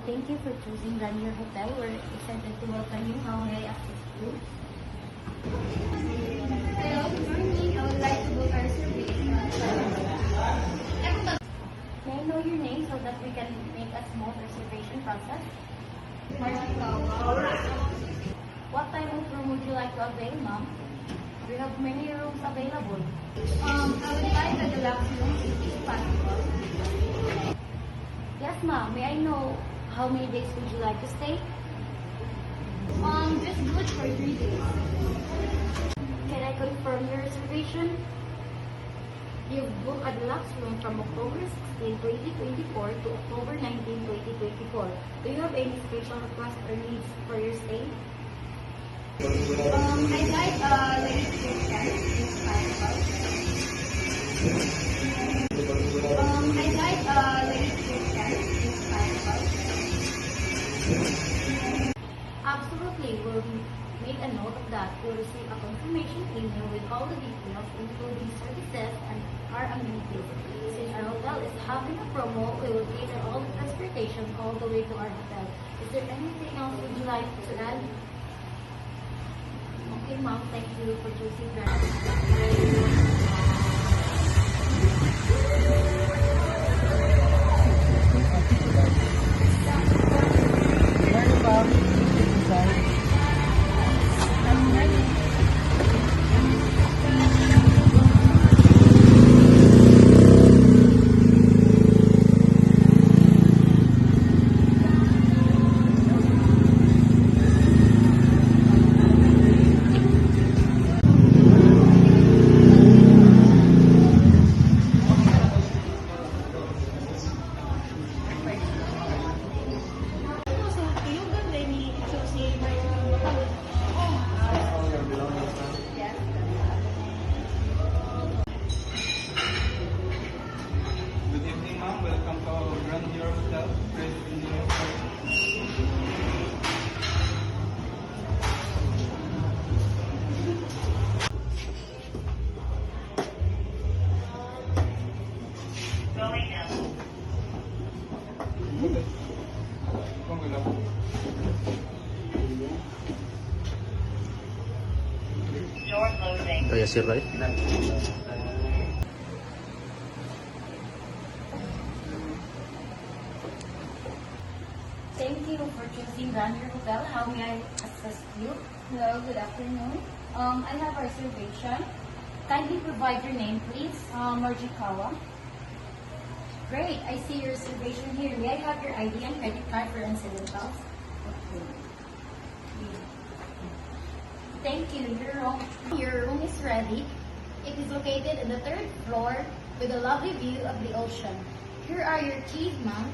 Thank you for choosing Rainier Hotel. We're excited to welcome you. How may I assist you? Hello, good morning. I would like to book our reservation. May I know your name so that we can make a small reservation process? What type of room would you like to avail, ma'am? We have many rooms available. I would like a deluxe room if possible. Yes, ma'am. May I know how many days would you like to stay? Just good for 3 days. Can I confirm your reservation? You've booked a deluxe room from October 16, 2024 to October 19, 2024. Do you have any special requests or needs for your stay? I'd like a late weekend if possible. I'd like a late weekend if possible. Absolutely. We'll make a note of that. You'll receive a confirmation email with all the details, including services and our amenities. Since our hotel is having a promo, we will cater all the transportation all the way to our hotel. Is there anything else would you like to add? Okay, ma'am. Thank you for choosing Grand. Good evening, ma'am. Welcome to our Grandeur Hotel, based in New York. Kaya si Ray. Thank you for choosing Grandeur Hotel. How may I assist you? Hello, good afternoon. I have a reservation. Kindly provide your name, please. Marjikawa. Great. I see your reservation here. May I have your ID and credit card for incidentals? Thank you. Your room is ready. It is located on the 3rd floor with a lovely view of the ocean. Here are your keys, ma'am.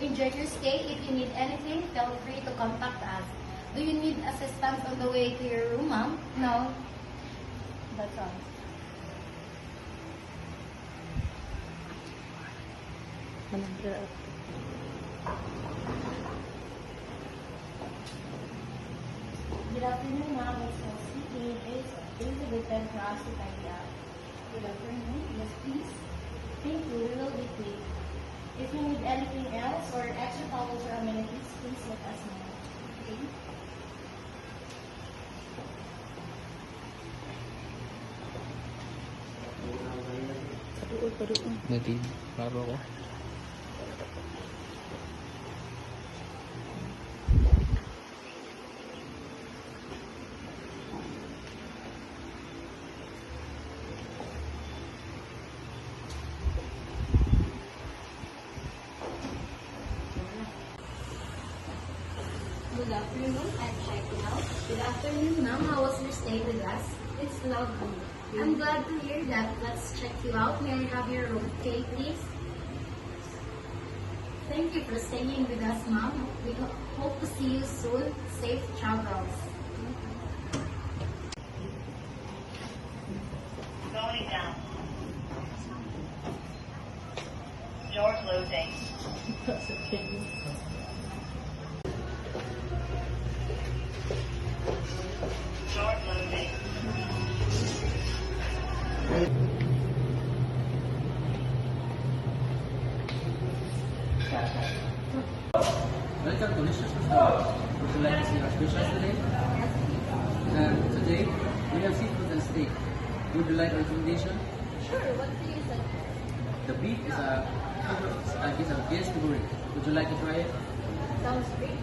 Enjoy your stay. If you need anything, feel free to contact us. Do you need assistance on the way to your room, ma'am? No. That's all. Good afternoon, ma'am. It's Elsie. It is a good time for us to tidy up. Good afternoon. Yes, please. Thank you. We will be quick. If you need anything else or extra towels or amenities, please let us know. Okay? Natin, klaro ko. Good afternoon. I'm checking out. Good afternoon, ma'am. How was your stay with us? It's lovely. I'm glad to hear that. Let's check you out. May I have your room key, please? Thank you for staying with us, ma'am. We hope to see you soon. Safe travels. Going down. Door closing. Door closing. Welcome to Licious Restaurant. Would you like to see our specials today? Today, we have seafood and steak. Would you like a recommendation? Sure, what do you suggest? The beef is a guest favorite. Would you like to try it? Sounds great.